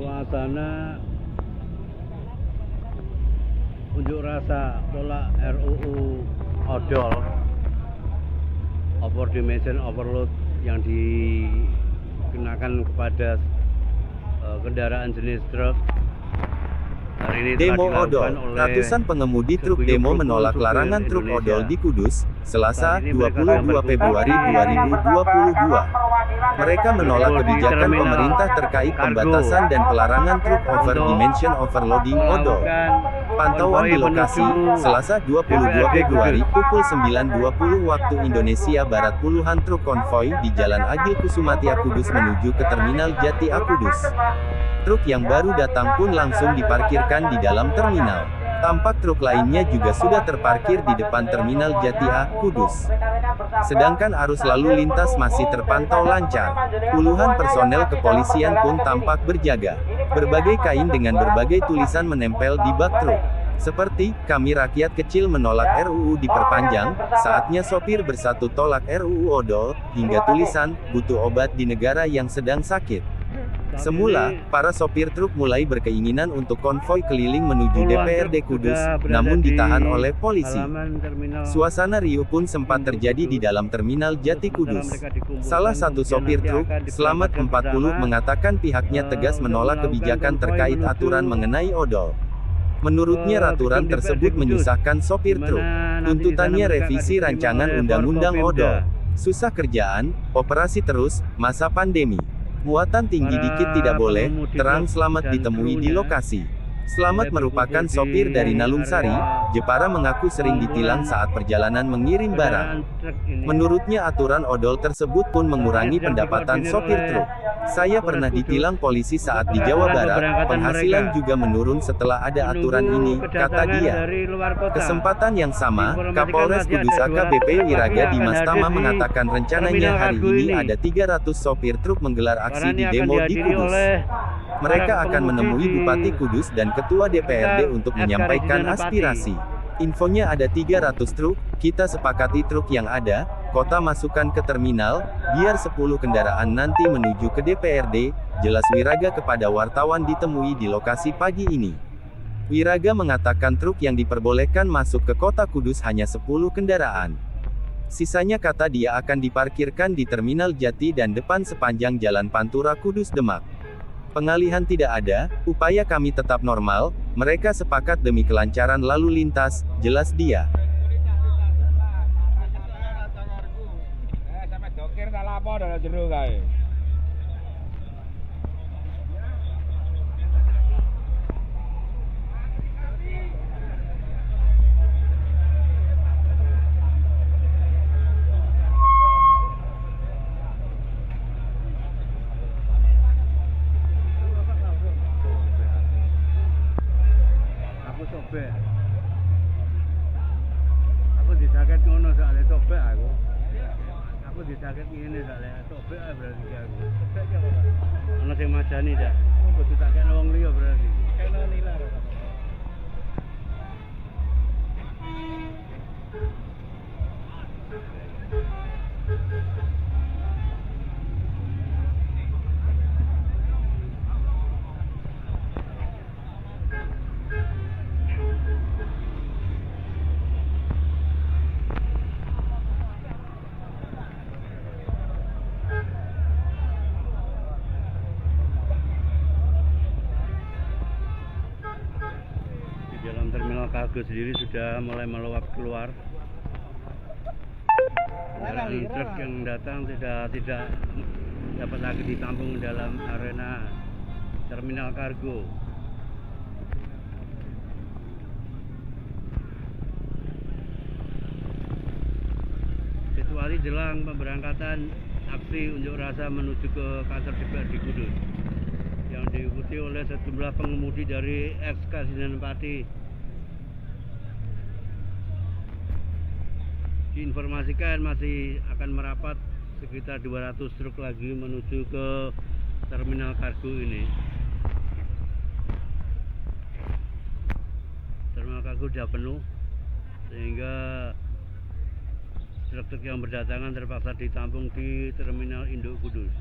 Suasana unjuk rasa tolak RUU odol over dimension overload yang dikenakan kepada kendaraan jenis truk. Hari ini Demo odol. Ratusan pengemudi truk demo menolak larangan truk odol di Kudus, Selasa, 22 Februari 2022. Mereka menolak kebijakan pemerintah terkait pembatasan dan pelarangan truk over dimension overloading odol. Pantauan di lokasi, Selasa 22 Februari pukul 9.20 waktu Indonesia Barat, puluhan truk konvoi di Jalan Agil Kusumatia Kudus menuju ke Terminal Jati A Kudus. Truk yang baru datang pun langsung diparkirkan di dalam terminal. Tampak truk lainnya juga sudah terparkir di depan Terminal Jati A, Kudus. Sedangkan arus lalu lintas masih terpantau lancar. Puluhan personel kepolisian pun tampak berjaga. Berbagai kain dengan berbagai tulisan menempel di bak truk. Seperti, "Kami rakyat kecil menolak RUU diperpanjang, saatnya sopir bersatu tolak RUU odol," hingga tulisan, "Butuh obat di negara yang sedang sakit." Semula, para sopir truk mulai berkeinginan untuk konvoi keliling menuju DPRD Kudus, namun ditahan oleh polisi. Suasana riuh pun sempat terjadi di dalam Terminal Jati Kudus. Salah satu sopir truk, Slamet 40, mengatakan pihaknya tegas menolak kebijakan terkait aturan mengenai odol. Menurutnya aturan tersebut menyusahkan sopir truk. Tuntutannya revisi rancangan undang-undang odol. Susah kerjaan, operasi terus, masa pandemi. Muatan tinggi dikit tidak boleh, terang Slamet ditemui di lokasi. Slamet merupakan sopir dari Nalumsari, Jepara, mengaku sering ditilang saat perjalanan mengirim barang. Menurutnya aturan odol tersebut pun mengurangi pendapatan sopir truk. "Saya pernah ditilang polisi saat di Jawa Barat, penghasilan juga menurun setelah ada aturan ini," kata dia. Kesempatan yang sama, Kapolres Kudus AKBP Wiraga Dimas Tama mengatakan rencananya hari ini ada 300 sopir truk menggelar aksi di demo di Kudus. Mereka akan menemui Bupati Kudus dan Ketua DPRD untuk menyampaikan aspirasi. Infonya ada 300 truk, kita sepakati truk yang ada, kota masukkan ke terminal, biar 10 kendaraan nanti menuju ke DPRD, jelas Wiraga kepada wartawan ditemui di lokasi pagi ini. Wiraga mengatakan truk yang diperbolehkan masuk ke kota Kudus hanya 10 kendaraan. Sisanya, kata dia, akan diparkirkan di Terminal Jati dan depan sepanjang Jalan Pantura Kudus Demak. Pengalihan tidak ada, upaya kami tetap normal, mereka sepakat demi kelancaran lalu lintas, jelas dia. Aku dijaket ngono soalnya sobek aku. Aku dijaket ngene soalnya sobek berarti aku. Sobek apa? Ono sing majani dak. Kudu tak kene wong liya berarti. Kene nilar. Dalam terminal kargo sendiri sudah mulai meluap keluar. Kendaraan truk yang datang sudah tidak dapat lagi ditampung dalam arena terminal kargo. Kecuali jelang pemberangkatan aksi unjuk rasa menuju ke kantor DPRD Kudus yang diikuti oleh sejumlah pengemudi dari Kasinan Pati. Diinformasikan masih akan merapat sekitar 200 truk lagi menuju ke terminal kargo ini. Terminal kargo sudah penuh sehingga truk-truk yang berdatangan terpaksa ditampung di Terminal Induk Kudus.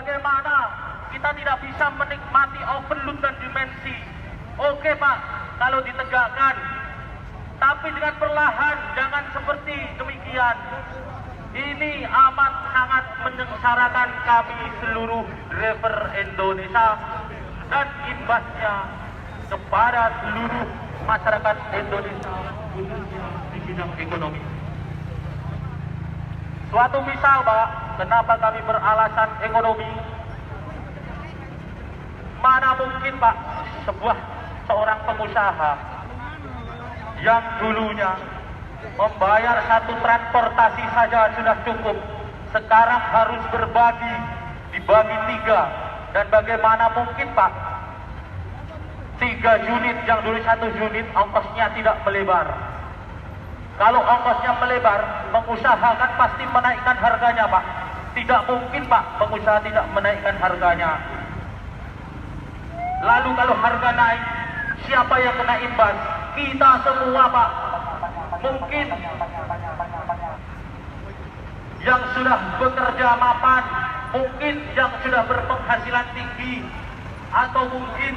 bagaimana kita tidak bisa menikmati overload dan dimensi. Oke Pak, kalau ditegakkan, tapi dengan perlahan, jangan seperti demikian. Ini amat sangat menyengsarakan kami seluruh driver Indonesia dan imbasnya kepada seluruh masyarakat Indonesia khususnya di bidang ekonomi. Suatu misal Pak, kenapa kami beralasan ekonomi? Mana mungkin Pak seorang pengusaha yang dulunya membayar satu transportasi saja sudah cukup, sekarang harus dibagi 3, dan bagaimana mungkin Pak 3 unit yang dulu 1 unit ongkosnya tidak melebar. Kalau ongkosnya melebar, pengusaha kan pasti menaikkan harganya Pak. Tidak mungkin Pak pengusaha tidak menaikkan harganya. Lalu kalau harga naik, siapa yang kena imbas? Kita semua Pak. Mungkin yang sudah bekerja mapan, mungkin yang sudah berpenghasilan tinggi, atau mungkin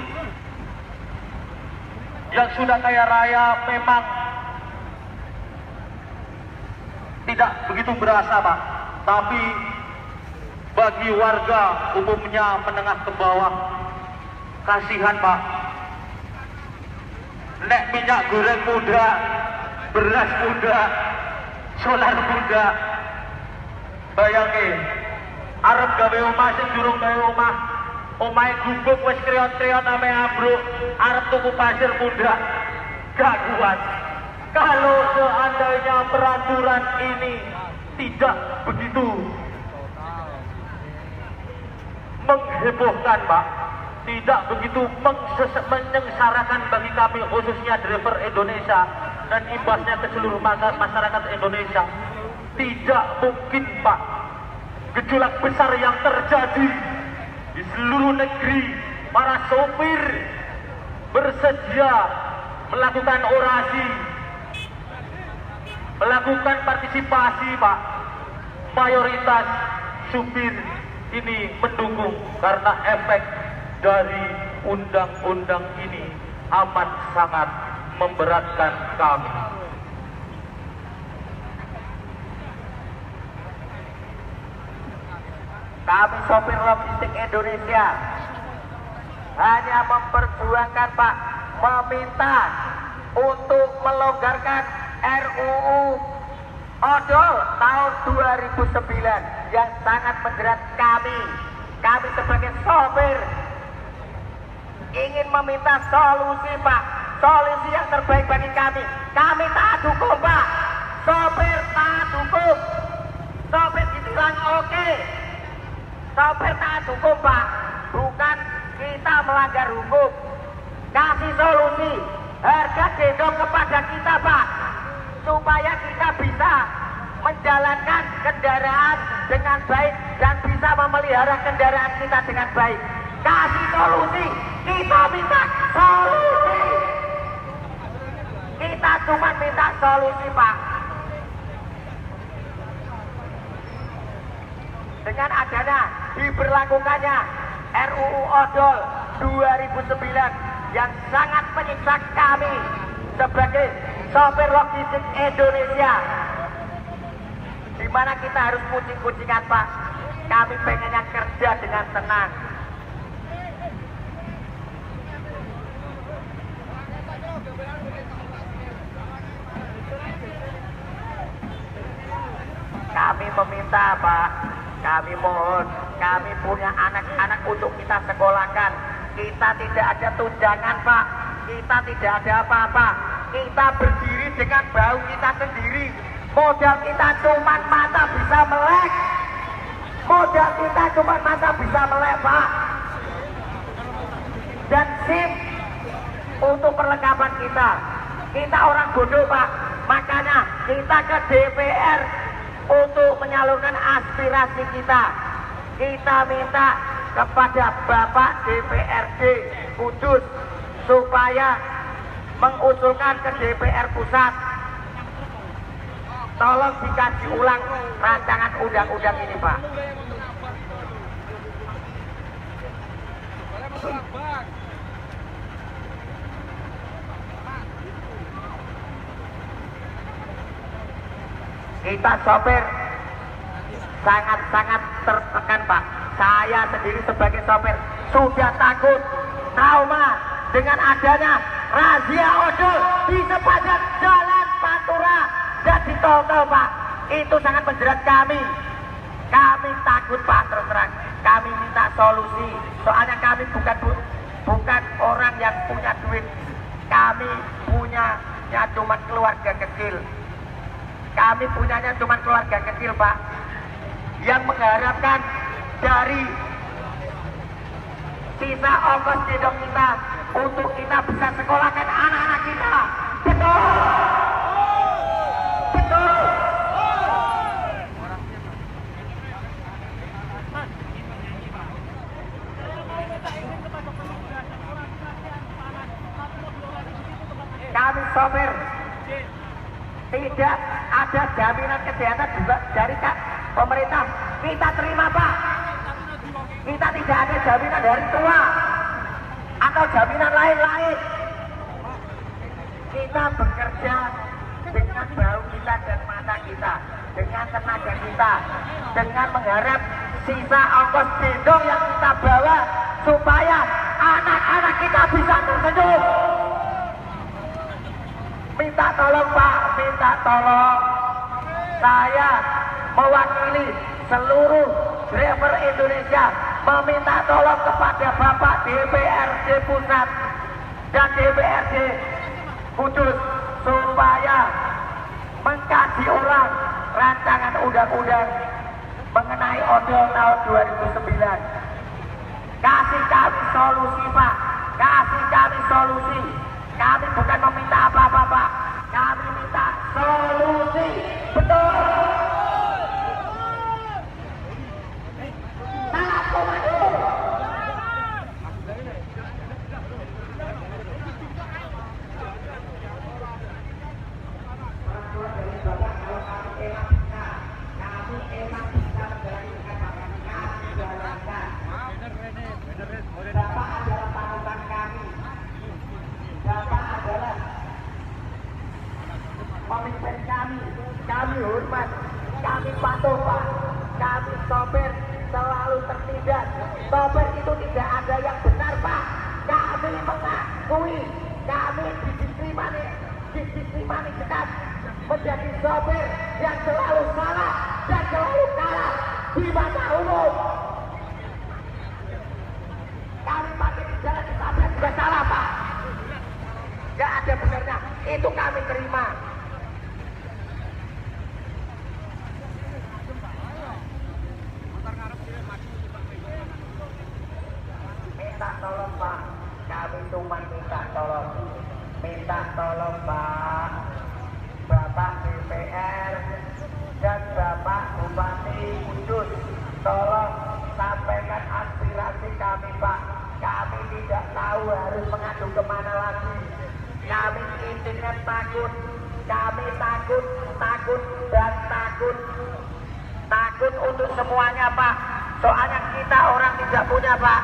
yang sudah kaya raya memang tidak begitu berasa Pak. Tapi bagi warga umumnya menengah ke bawah, kasihan Pak. Nek minyak goreng muda, beras muda, solar muda, bayangin arep gawe omah sing durung gawe omah, omahe gubuk wis kriot-kriot ame ambruk, arep tuku pasir muda, gak kuat. Kalau seandainya peraturan ini tidak begitu menghebohkan Pak, tidak begitu menyengsarakan bagi kami khususnya driver Indonesia dan imbasnya ke seluruh masyarakat Indonesia, tidak mungkin Pak gejolak besar yang terjadi di seluruh negeri. Para sopir bersedia melakukan orasi, melakukan partisipasi Pak. Mayoritas supir ini mendukung karena efek dari undang-undang ini amat sangat memberatkan kami. Kami sopir logistik Indonesia hanya memperjuangkan Pak, meminta untuk melonggarkan RUU Odol tahun 2009 yang sangat menjerat kami. Kami sebagai sopir ingin meminta solusi Pak, solusi yang terbaik bagi kami. Kami taat hukum Pak, sopir taat hukum, sopir ditilang oke, sopir taat hukum Pak, bukan kita melanggar hukum. Kasih solusi, harga gendong kepada kita Pak, supaya kita bisa menjalankan kendaraan dengan baik dan bisa memelihara kendaraan kita dengan baik. Kasih solusi, kita minta solusi. Kita cuma minta solusi Pak. Dengan adanya diberlakukannya RUU Odol 2009 yang sangat menyiksa kami sebagai sopir logistik Indonesia, di mana kita harus kucing-kucingan Pak. Kami pengennya kerja dengan tenang. Kami meminta Pak, kami mohon, kami punya anak-anak untuk kita sekolahkan. Kita tidak ada tunjangan Pak, kita tidak ada apa-apa. Kita berdiri dengan bahu kita sendiri. Modal kita cuma mata bisa melek. Modal kita cuma mata bisa melek Pak. Dan SIM untuk perlengkapan kita. Kita orang bodoh Pak, makanya kita ke DPR untuk menyalurkan aspirasi kita. Kita minta kepada Bapak DPRD Kudus supaya mengusulkan ke DPR pusat, tolong dikaji ulang rancangan undang-undang ini Pak. Kita sopir sangat-sangat tertekan Pak. Saya sendiri sebagai sopir sudah takut, trauma dengan adanya razia ojol di sepanjang jalan Pantura dan di tol-tol Pak. Itu sangat menjerat kami. Kami takut Pak, terus terang. Kami minta solusi. Soalnya kami bukan orang yang punya duit. Kami punyanya cuma keluarga kecil. Kami punyanya cuma keluarga kecil Pak, yang mengharapkan dari sisa ongkos gendong kita untuk kita bisa sekolahkan anak-anak kita. Betul, betul. Kami sopir tidak ada jaminan kesehatan juga dari pemerintah. Kita terima Pak. Kita tidak ada jaminan dari tua atau jaminan lain-lain. Kita bekerja dengan bau kita dan mata kita, dengan tenaga kita, dengan mengharap sisa ongkos gendong yang kita bawa supaya anak-anak kita bisa tersenyum. Minta tolong Pak, minta tolong. Saya mewakili seluruh driver Indonesia meminta tolong kepada Bapak DPRD Pusat dan DPRD Kudus supaya mengkaji ulang rancangan undang-undang mengenai odol tahun 2009. Kasih kami solusi Pak, kasih kami solusi. Kami bukan meminta apa-apa Pak, kami minta solusi. Betul. Salah komando. Kami emang bisa menjalankan kami jalankan. Bapak adalah panutan kami. Bapak adalah pemimpin kami hormat, kami patuh Pak, kami sopir selalu tertindak. Sopir itu tidak ada yang benar Pak, kami mengakui kami didiskriminasikan menjadi sopir yang selalu salah dan selalu kalah di mata umum. Kami pakai di jalan ditabrak juga salah Pak. Gak ada benarnya, itu kami terima. Minta tolong Pak, kami cuma minta tolong. Minta tolong Pak, Bapak DPR dan Bapak Bupati Kudus, tolong sampaikan aspirasi kami Pak. Kami tidak tahu harus mengadu kemana lagi. Kami intinya takut, kami takut dan takut untuk semuanya Pak. Soalnya kita orang tidak punya Pak.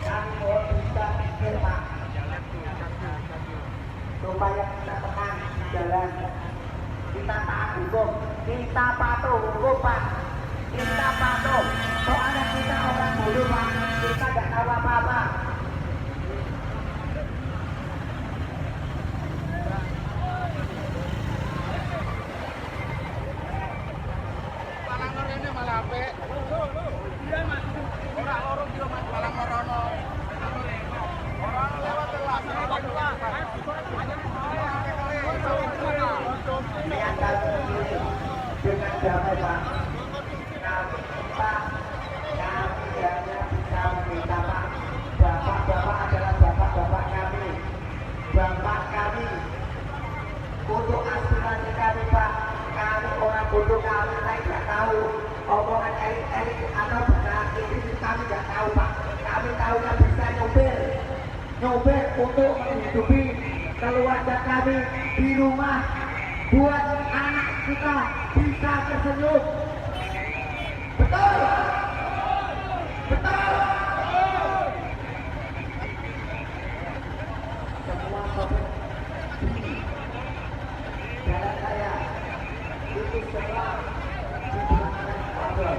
Kami mohon bisa pikir Pak, supaya kita tenang di jalan. Kita taat hukum, kita patuh hukum Pak. Kita patuh, soalnya kita orang bodoh Pak, kita nggak tahu apa-apa. Malang ini malah apik. Iya Mas. Ora loro kilo Mas, malang merono. Orang lewat telas. Lihat dengan damai Pak. Kami hanya bisa meminta Pak, Bapak-bapak adalah bapak-bapak kami, bapak kami, untuk aspirasi kami Pak. Kami orang bodoh, kami tidak tahu omongan elit-elit atau benar ini kami tidak tahu Pak. Kami tahunya bisa nyopir untuk menghidupi keluarga kami di rumah, buat anak kita bisa tersenyum. Betul. Betul. Semua sopir jalan raya itu semua digunakan odol.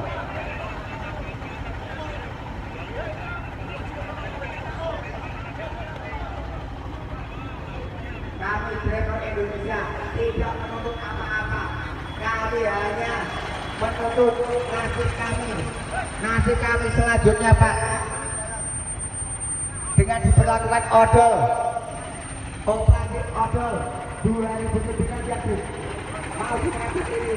Kami driver Indonesia tidak menuntut apa-apa. Kami hanya menuntut nasib kami. Nasib kami selanjutnya, Pak, dengan diberlakukan odol, operasi odol 2009 ya, Bu. Mau dikasih ini.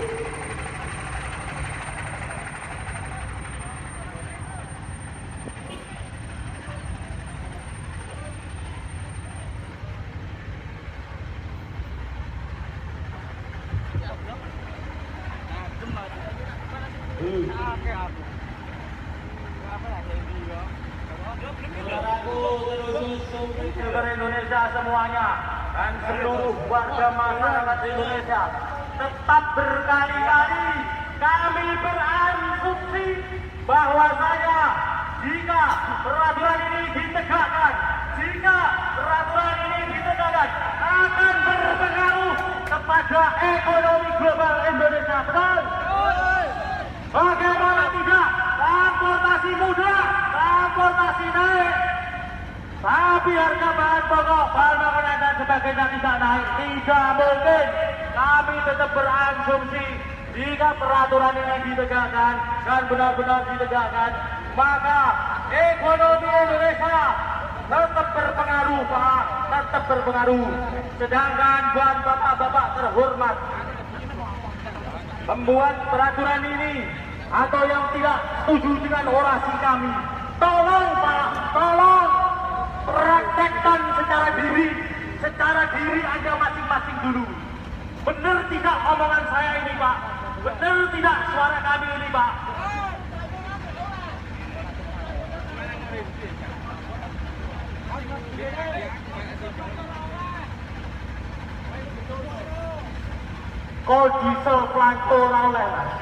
Saudara Indonesia semuanya dan seluruh warga masyarakat Indonesia, tetap berkali-kali kami berinstruksi bahwasanya jika peraturan ini ditegakkan, akan berpengaruh kepada ekonomi global Indonesia. Betul? Bagaimana tidak? Transportasi mudah, transportasi naik, tapi harga bahan pokok, bahan makanan dan sebagainya tidak naik. Tidak mungkin. Kami tetap berasumsi jika peraturan ini ditegakkan dan benar-benar ditegakkan, maka ekonomi Indonesia tetap berpengaruh, Pak, tetap berpengaruh. Sedangkan buat bapak-bapak terhormat membuat peraturan ini atau yang tidak setuju dengan orasi kami, tolong Pak, tolong praktekkan secara diri Anda masing-masing dulu. Benar tidak omongan saya ini, Pak? Benar tidak suara kami ini, Pak? Kol diesel flanko oleh, Mas.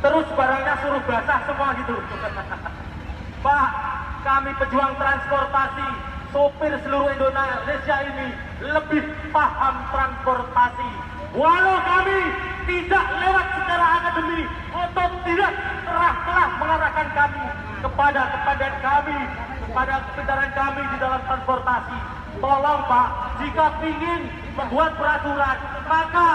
Terus barangnya suruh basah semua gitu. Pak, kami pejuang transportasi, sopir seluruh Indonesia ini lebih paham transportasi. Walau kami tidak lewat secara akademik atau tidak telah mengarahkan kami kepada kepintaran kami di dalam transportasi. Tolong Pak, jika ingin membuat peraturan, maka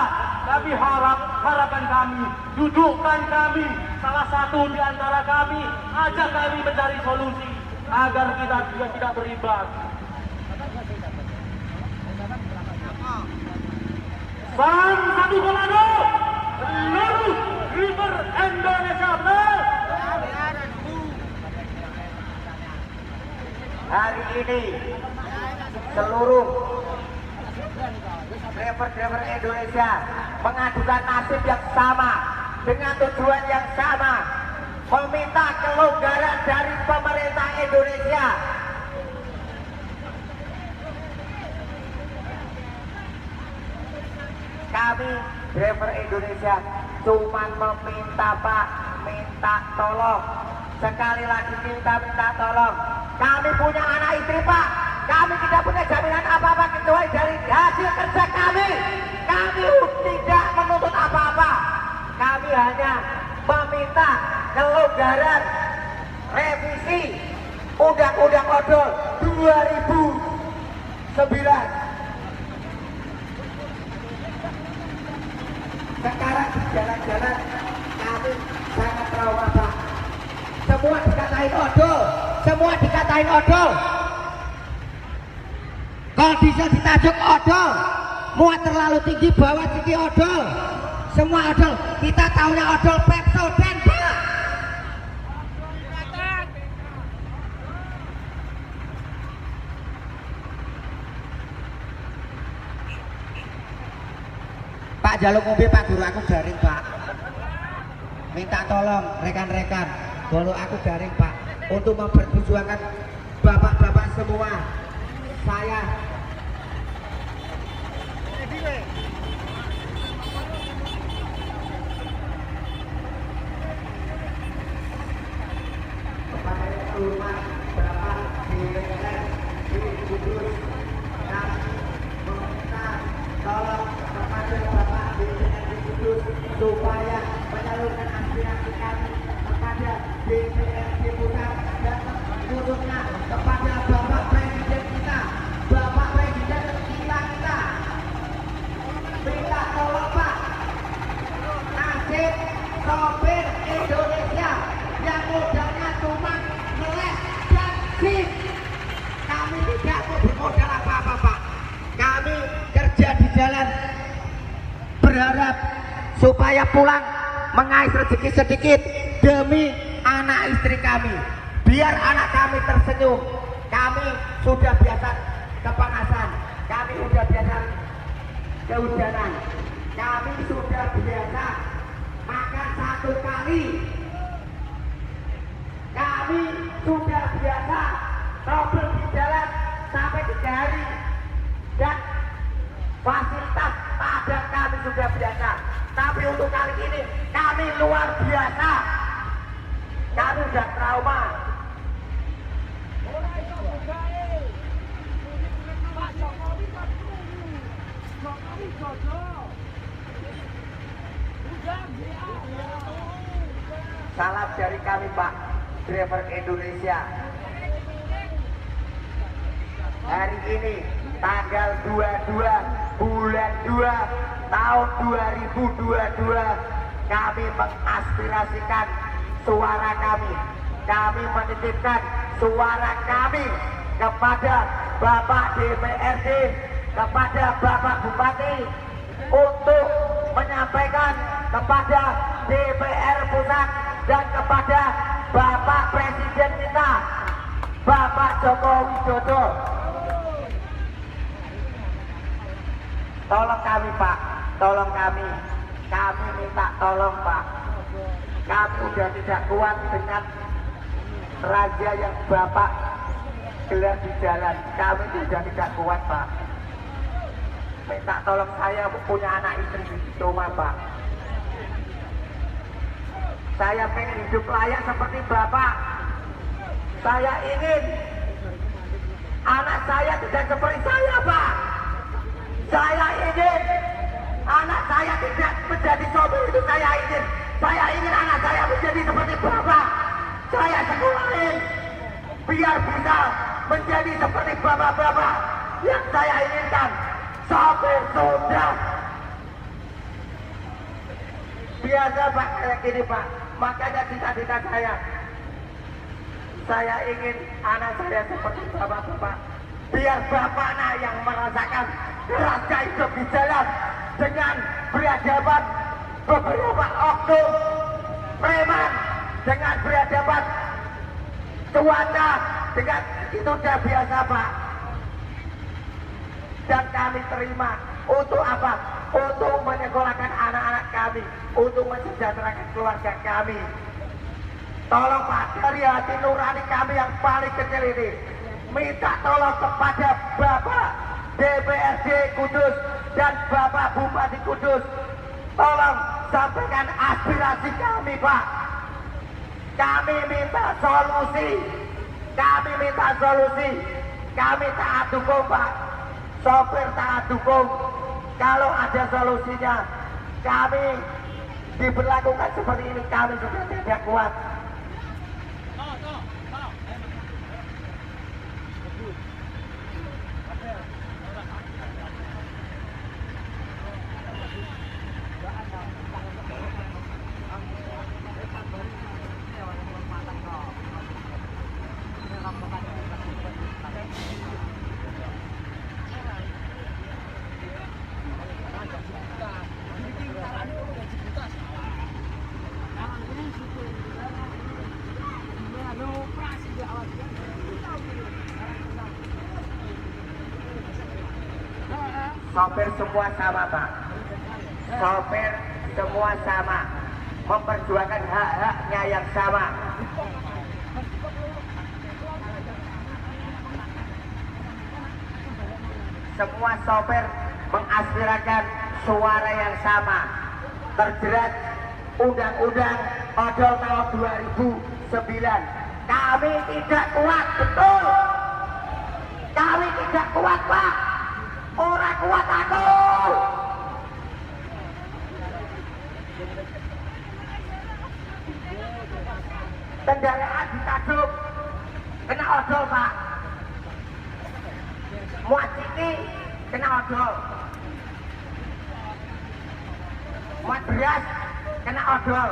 kami harapan kami, dudukkan kami, salah satu di antara kami, ajak kami mencari solusi agar kita juga tidak berimbas. Salam satu komando, seluruh driver Indonesia. Hari ini seluruh driver Indonesia mengadukan nasib yang sama dengan tujuan yang sama, meminta kelonggaran dari pemerintah Indonesia. Kami driver Indonesia cuma meminta, Pak, minta tolong. Sekali lagi minta tolong. Kami punya anak istri, Pak. Kami tidak punya jaminan apa-apa kecuali dari hasil kerja kami. Kami tidak menuntut apa-apa. Kami hanya meminta kelonggaran revisi Undang-Undang Odol 2009. Sekarang di jalan-jalan kami sangat trauma, Pak. Semua dikatain odol, semua dikatain odol. Kalau diesel ditajuk odol, muat terlalu tinggi, bawah tinggi odol. Semua odol, kita tahunya odol Pepsodent, Pak. Pak jaluk ngombe, Pak, guru aku garing, Pak. Minta tolong rekan-rekan, guru aku garing, Pak, untuk memperjuangkan bapak-bapak semua. Saya supaya menyalurkan aspirasi kami kepada DPRD Pusat dan khususnya kepada Bapak Presiden kita, Bapak Presiden kita. Minta tolong Pak, nasib sopir Indonesia yang modalnya cuma ngeles dan SIM. Kami tidak mau bermodal apa-apa Pak. Kami kerja di jalan berharap supaya pulang mengais rezeki sedikit demi anak istri kami, biar anak kami tersenyum. Kami sudah biasa kepanasan, kami sudah biasa kehujanan, kami sudah biasa makan 1 kali, kami sudah biasa trouble di jalan sampai 3 hari, dan fasilitas pada kami sudah biasa. Tapi untuk kali ini kami luar biasa, kami sudah trauma. Salam dari kami Pak, driver Indonesia. Hari ini tanggal 22 bulan 2 tahun 2022 kami mengaspirasikan suara kami. Kami menitipkan suara kami kepada Bapak DPRD, kepada Bapak Bupati untuk menyampaikan kepada DPR Pusat dan kepada Bapak Presiden kita, Bapak Joko Widodo. Tolong kami Pak, tolong kami minta tolong Pak. Kami sudah tidak kuat dengan raja yang Bapak gelar di jalan. Kami sudah tidak kuat Pak. Minta tolong, saya punya anak istri di rumah Pak. Saya pengen hidup layak seperti Bapak. Saya ingin anak saya tidak seperti saya Pak. Saya ingin anak saya tidak menjadi sopir, itu saya ingin. Saya ingin anak saya menjadi seperti Bapak. Saya sekolahin biar bisa menjadi seperti bapak-bapak yang saya inginkan. Sopir sudah biasa Pak, kayak gini Pak. Makanya cita-cita saya ingin anak saya seperti bapak-bapak, biar bapaknya yang merasakan rasa hidup di jalan dengan berhadapan beberapa oknum preman, dengan berhadapan cuaca, dengan itu sudah biasa Pak. Dan kami terima untuk apa? Untuk menyekolahkan anak-anak kami, untuk mensejahterakan keluarga kami. Tolong Pak, dari hati nurani kami yang paling kecil ini, minta tolong kepada Bapak DPRD Kudus dan Bapak Bupati Kudus, tolong sampaikan aspirasi kami Pak. Kami minta solusi, kami taat dukung Pak, sopir taat dukung. Kalau ada solusinya, kami diberlakukan seperti ini, kami sudah tidak kuat. Sopir semua sama Pak, sopir semua sama, memperjuangkan hak-haknya yang sama. Semua sopir mengaspirasikan suara yang sama, terjerat Undang-Undang Odol tahun 2009. Kami tidak kuat, betul. Kami tidak kuat Pak. Orang kuat aku. kendaraan ditaduk kena odol Pak, muat ini kena odol, muat beras kena odol.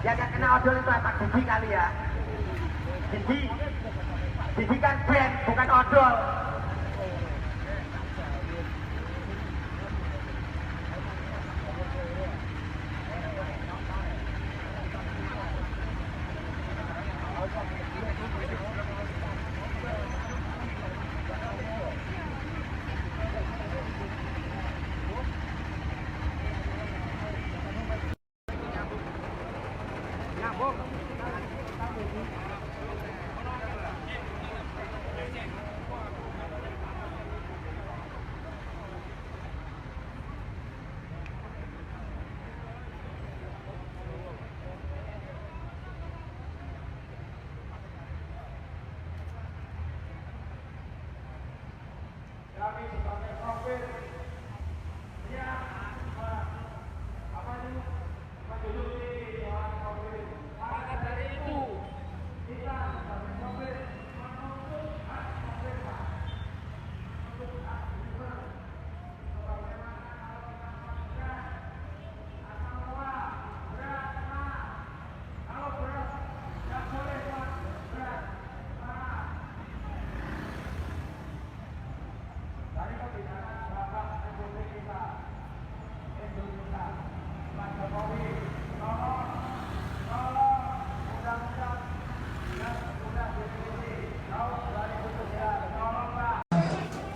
Ya gak kena odol itu apa? Gigi kali ya, gigi kan brand bukan odol.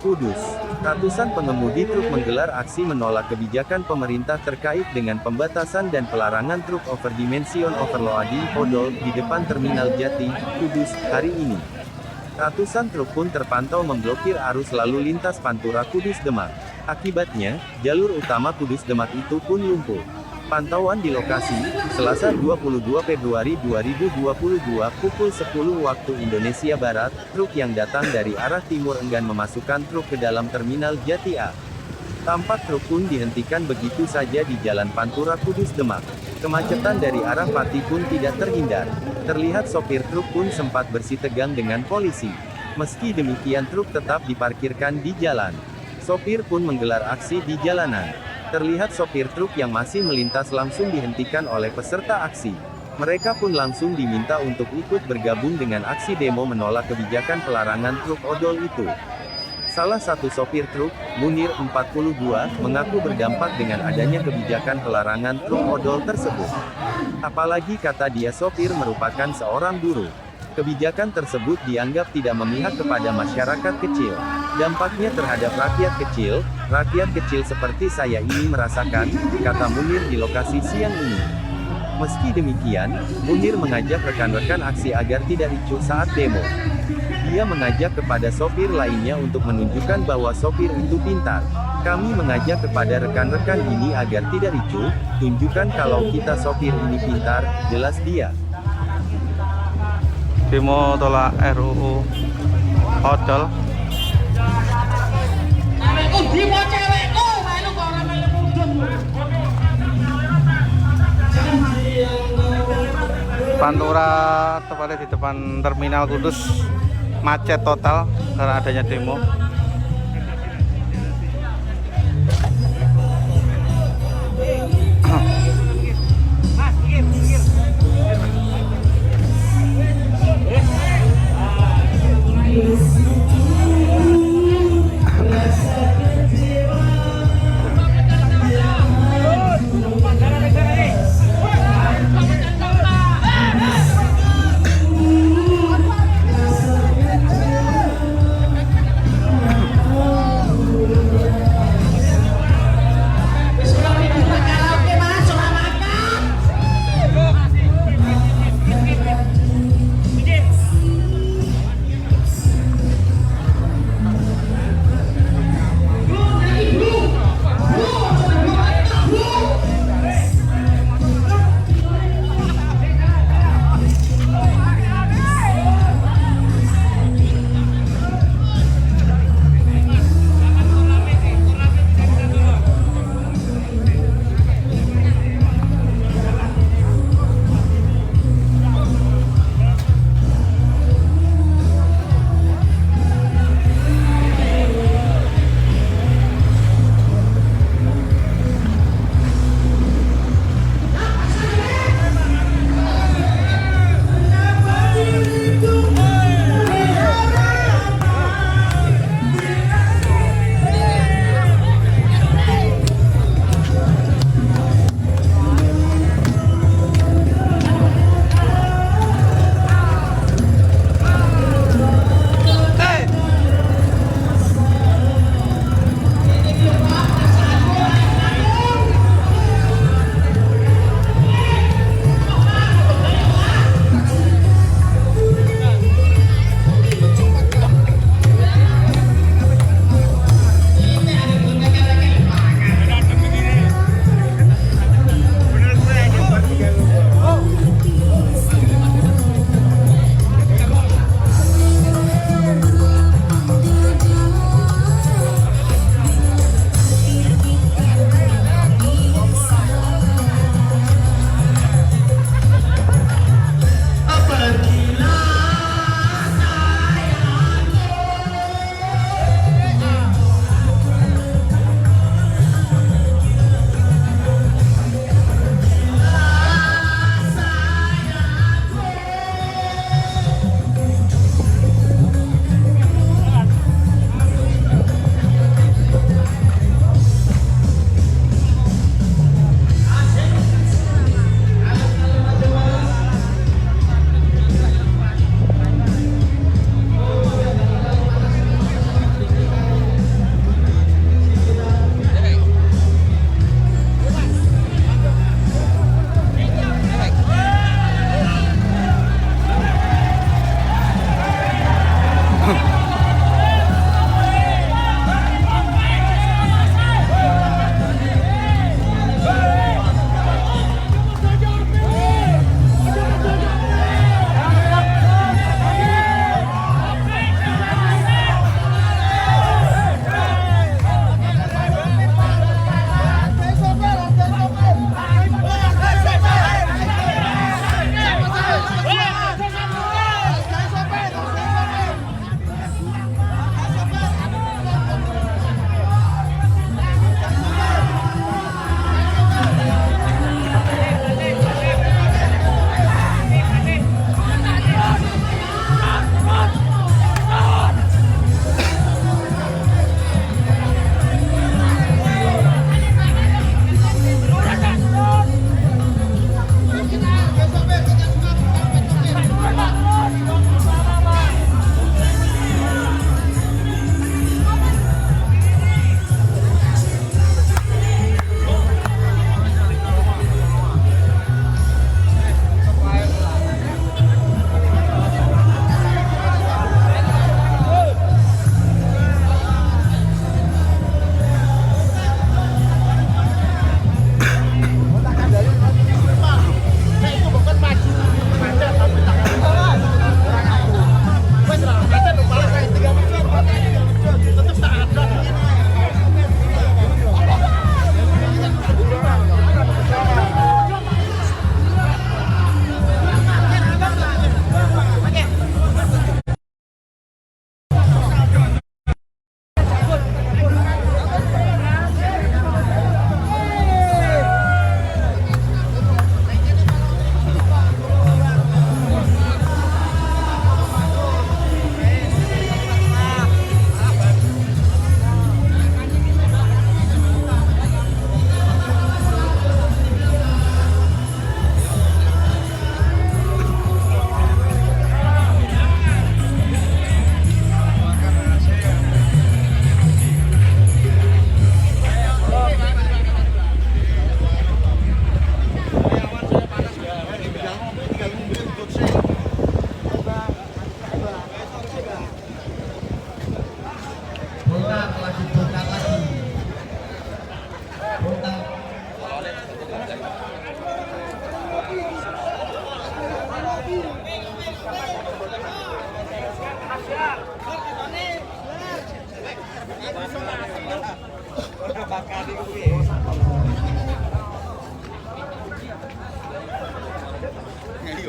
Kudus. Ratusan pengemudi truk menggelar aksi menolak kebijakan pemerintah terkait dengan pembatasan dan pelarangan truk overdimension overloading odol di depan Terminal Jati, Kudus, hari ini. Ratusan truk pun terpantau memblokir arus lalu lintas Pantura Kudus Demak. Akibatnya, jalur utama Kudus Demak itu pun lumpuh. Pantauan di lokasi, Selasa 22 Februari 2022 pukul 10 waktu Indonesia Barat, truk yang datang dari arah timur enggan memasukkan truk ke dalam Terminal Jati A. Tampak truk pun dihentikan begitu saja di Jalan Pantura Kudus Demak. Kemacetan dari arah Pati pun tidak terhindar. Terlihat sopir truk pun sempat bersitegang dengan polisi. Meski demikian truk tetap diparkirkan di jalan. Sopir pun menggelar aksi di jalanan. Terlihat sopir truk yang masih melintas langsung dihentikan oleh peserta aksi. Mereka pun langsung diminta untuk ikut bergabung dengan aksi demo menolak kebijakan pelarangan truk odol itu. Salah satu sopir truk, Munir 42, mengaku berdampak dengan adanya kebijakan pelarangan truk odol tersebut. Apalagi kata dia sopir merupakan seorang buruh. Kebijakan tersebut dianggap tidak memihak kepada masyarakat kecil. Dampaknya terhadap rakyat kecil seperti saya ini merasakan, kata Munir di lokasi siang ini. Meski demikian, Munir mengajak rekan-rekan aksi agar tidak ricuh saat demo. Dia mengajak kepada sopir lainnya untuk menunjukkan bahwa sopir itu pintar. Kami mengajak kepada rekan-rekan ini agar tidak ricuh, tunjukkan kalau kita sopir ini pintar, jelas dia. Demo tolak RUU odol. Pantura tepatnya di depan Terminal Kudus macet total karena adanya demo.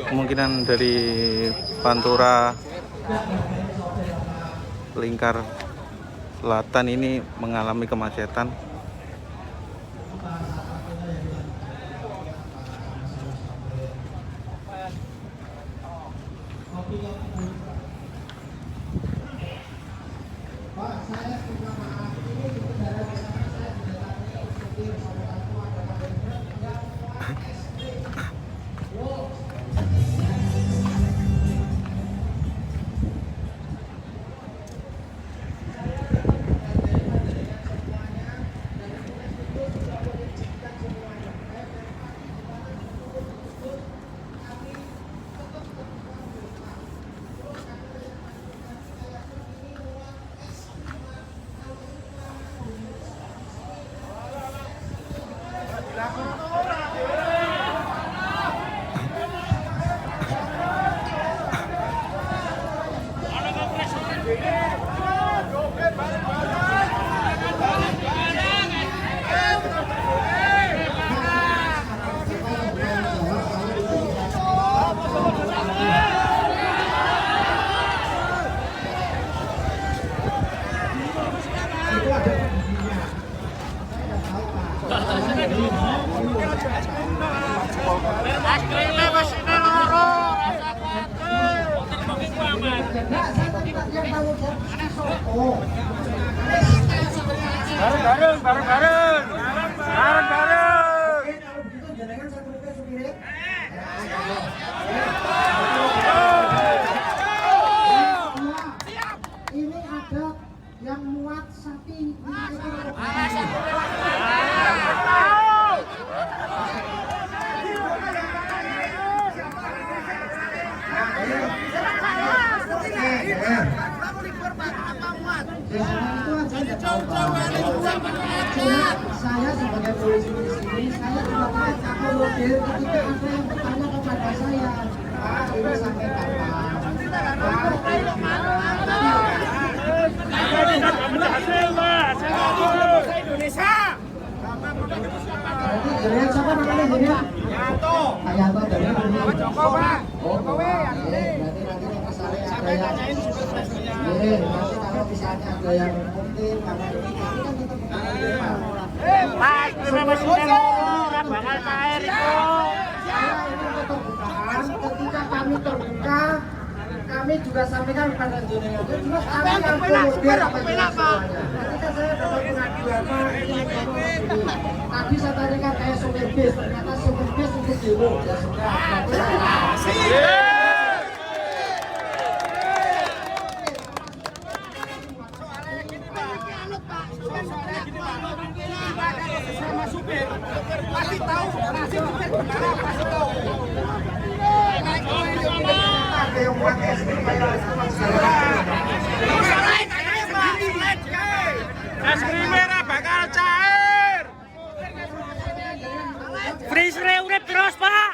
Kemungkinan dari Pantura Lingkar Selatan ini mengalami kemacetan. Ini ada yang muat sapi. Saya sebagai polisi di sini, saya juga tidak akomodir ketika ada yang bertanya kepada saya, Pak, ini sampai kapan? Jadian siapa namanya jadian? Pak Yanto dari Joko, Pak. Oh, berarti nanti masalahnya ada yang nanti kalau misalnya ada yang mungkin karena ini kan tetap Pak, bakal cair itu. Ini keterbukaan, ketika kami terbuka, kami juga sampaikan kepada jenengan. Terus kami akomodir apa semuanya. Ketika saya dapat pengaduan, Pak, ini tadi saya tanyakan kayak sopir bis, ternyata sopir bis untuk demo. Ya sudah. Pasti tahu, pasti supir benar, pasti tahu. Ada yang buat Es krim merah bakal cair. Freeze urip terus, Pak.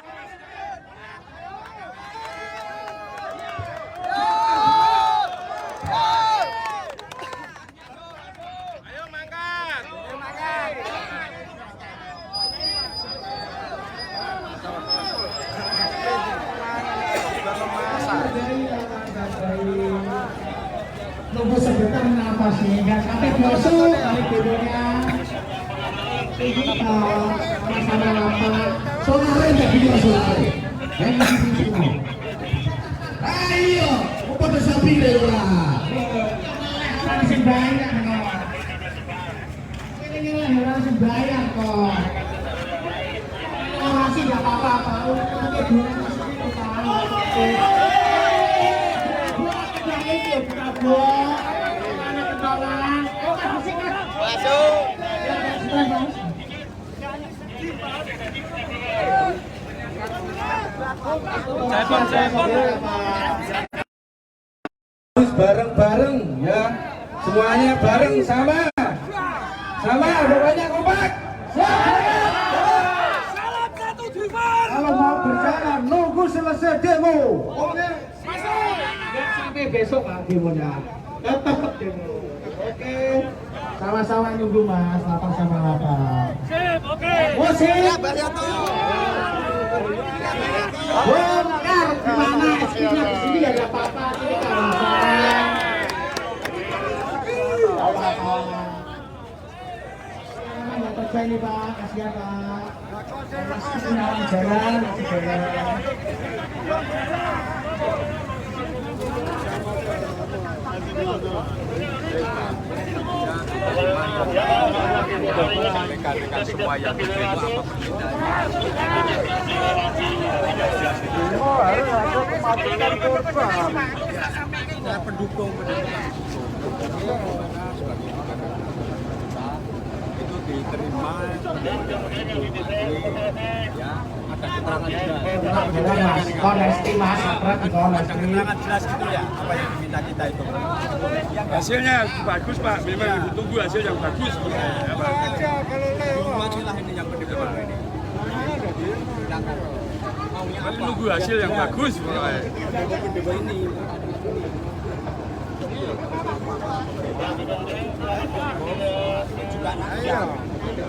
Ayo mangkat. Ayo mangkat. Tunggu sebentar kenapa sih? Nggak sampai bosok kali videonya. Ini masalah apa? Saudara nggak video saudara. Ayo, apa bisa pilih lah? Langsung bayar kok. Ini langsung bayar kok. Oh sih nggak apa-apa. Nanti dulu harus bareng-bareng ya, semuanya bareng sama pokoknya kompak. Salam satu Driver. Kalau mau berjalan nunggu selesai demo. Oke. sampai besok lah demonya. Tetap demo. Oke. Sama-sama nunggu Mas, lapang sama lapang. Sip, oke. Musik. Bongkar gimana istrinya di sini ada apa-apa sini kawasan. Nggak kerja ini Pak, kasihan Pak. Jalan, rekan-rekan semua yang itu apa pendukung itu diterima ya, ada keterangan juga. Konesti Mas, konesti. Keterangan jelas gitu ya, apa yang diminta kita itu. Hasilnya bagus Pak, memang tunggu hasil yang bagus. Hasilnya ini yang penting ini. Tunggu hasil yang bagus. Ini.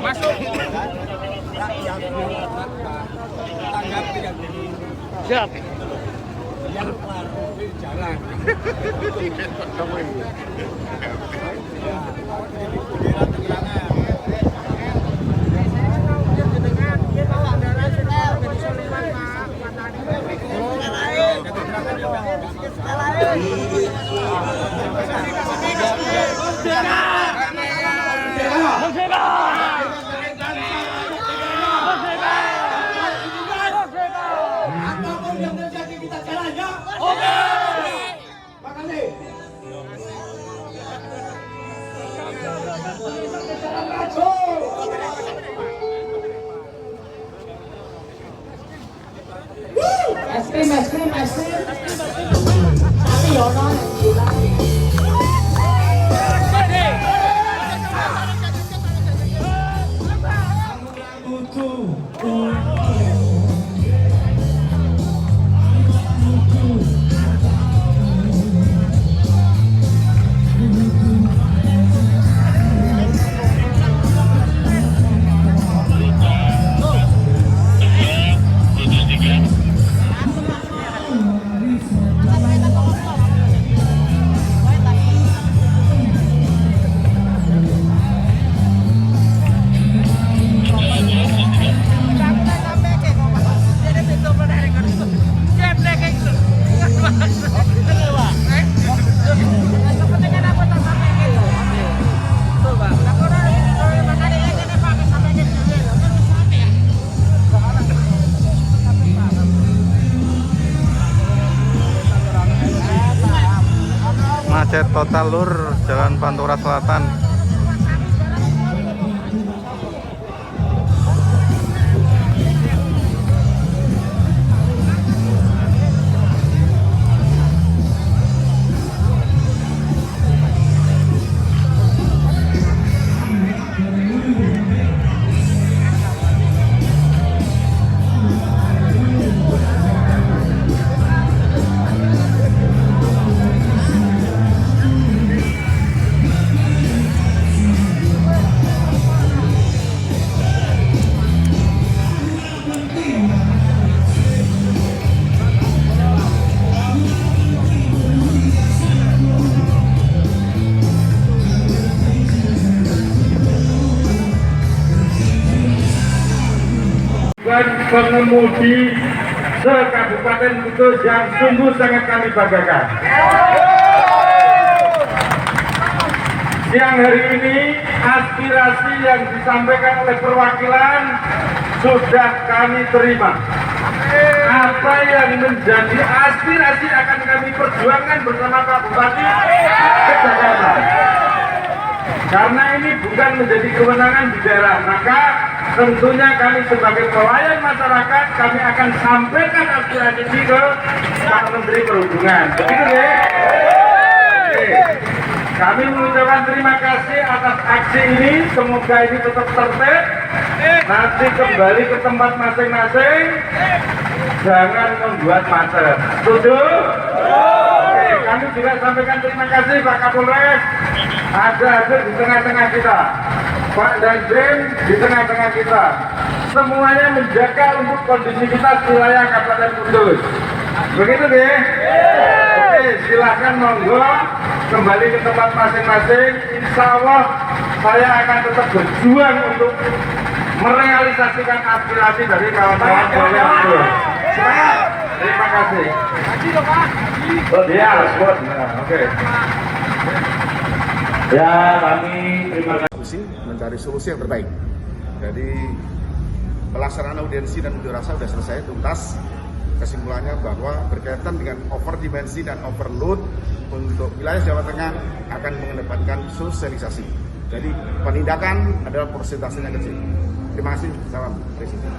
Masuk. Tanggapi yang ini. Siap. Yang jalan. Apapun yang terjadi kita jalan ya. Oke. Makasih. Es krim. Tapi Yono yang bilang. Macet total lur Jalan Pantura Selatan. Pengemudi se-Kabupaten Kudus yang sungguh sangat kami banggakan. Siang hari ini aspirasi yang disampaikan oleh perwakilan sudah kami terima. Apa yang menjadi aspirasi akan kami perjuangkan bersama Pak Bupati ke Jakarta. Karena ini bukan menjadi kewenangan di daerah, maka tentunya kami sebagai pelayan masyarakat, kami akan sampaikan aspirasi ini ke Pak Menteri Perhubungan. Begitu ya? Kami mengucapkan terima kasih atas aksi ini, semoga ini tetap tertib, nanti kembali ke tempat masing-masing, jangan membuat macet. Setuju? Oke, kami juga sampaikan terima kasih Pak Kapolres ada hasil di tengah-tengah kita, Pak Dandim di tengah-tengah kita. Semuanya menjaga untuk kondisi kita di wilayah Kabupaten Kudus. Begitu deh. Oke, silahkan monggo kembali ke tempat masing-masing. Insya Allah saya akan tetap berjuang untuk merealisasikan aspirasi dari kawan-kawan Polres Kudus. Terima kasih. Ya, oke. Ya, kami terima kasih. Mencari solusi yang terbaik. Jadi pelaksanaan audiensi dan unjuk rasa sudah selesai tuntas. Kesimpulannya bahwa berkaitan dengan overdimensi dan overload untuk wilayah Jawa Tengah akan mengedepankan sosialisasi. Jadi penindakan adalah persentasenya kecil. Terima kasih. Salam Presiden.